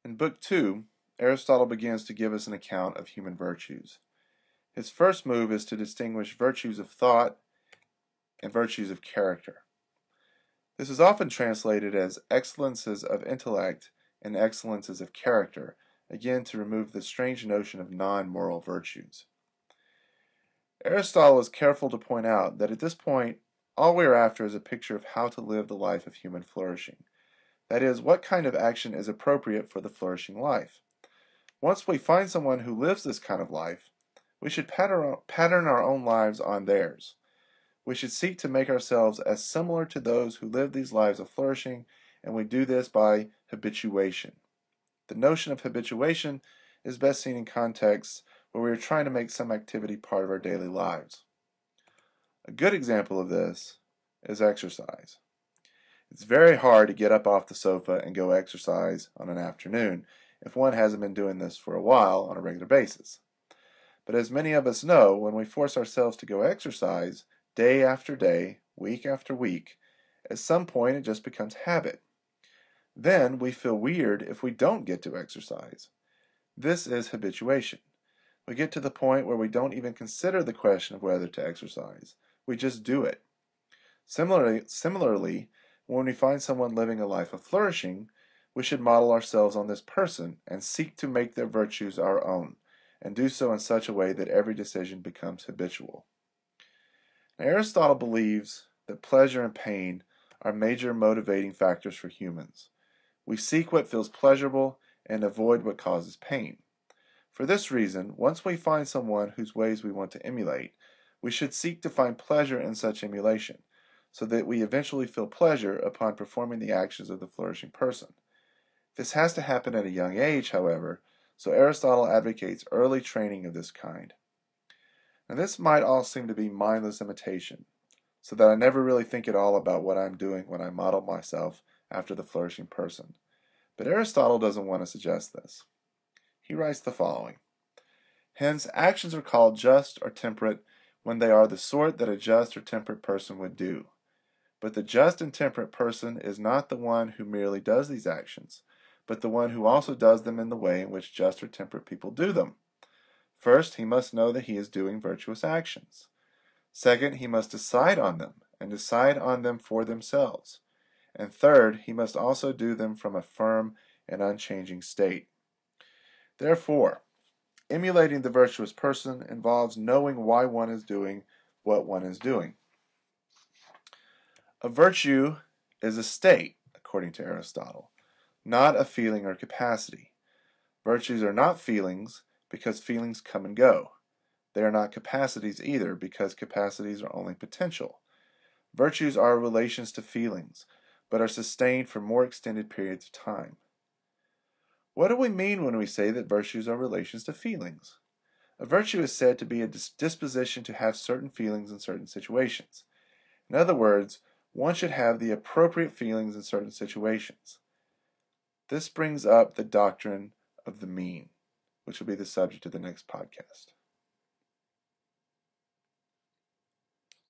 In Book 2, Aristotle begins to give us an account of human virtues. His first move is to distinguish virtues of thought and virtues of character. This is often translated as excellences of intellect and excellences of character, again to remove the strange notion of non-moral virtues. Aristotle is careful to point out that at this point, all we are after is a picture of how to live the life of human flourishing. That is, what kind of action is appropriate for the flourishing life. Once we find someone who lives this kind of life, we should pattern our own lives on theirs. We should seek to make ourselves as similar to those who live these lives of flourishing, and we do this by habituation. The notion of habituation is best seen in contexts where we are trying to make some activity part of our daily lives. A good example of this is exercise. It's very hard to get up off the sofa and go exercise on an afternoon if one hasn't been doing this for a while on a regular basis. But as many of us know, when we force ourselves to go exercise day after day, week after week, at some point it just becomes habit. Then we feel weird if we don't get to exercise. This is habituation. We get to the point where we don't even consider the question of whether to exercise. We just do it. Similarly, when we find someone living a life of flourishing, we should model ourselves on this person and seek to make their virtues our own, and do so in such a way that every decision becomes habitual. Now, Aristotle believes that pleasure and pain are major motivating factors for humans. We seek what feels pleasurable and avoid what causes pain. For this reason, once we find someone whose ways we want to emulate, we should seek to find pleasure in such emulation, so that we eventually feel pleasure upon performing the actions of the flourishing person. This has to happen at a young age, however, so Aristotle advocates early training of this kind. Now this might all seem to be mindless imitation, so that I never really think at all about what I'm doing when I model myself after the flourishing person. But Aristotle doesn't want to suggest this. He writes the following: hence, actions are called just or temperate when they are the sort that a just or temperate person would do. But the just and temperate person is not the one who merely does these actions, but the one who also does them in the way in which just or temperate people do them. First, he must know that he is doing virtuous actions. Second, he must decide on them, and decide on them for themselves. And third, he must also do them from a firm and unchanging state. Therefore, emulating the virtuous person involves knowing why one is doing what one is doing. A virtue is a state, according to Aristotle, not a feeling or capacity. Virtues are not feelings because feelings come and go. They are not capacities either because capacities are only potential. Virtues are relations to feelings, but are sustained for more extended periods of time. What do we mean when we say that virtues are relations to feelings? A virtue is said to be a disposition to have certain feelings in certain situations. In other words, one should have the appropriate feelings in certain situations. This brings up the doctrine of the mean, which will be the subject of the next podcast.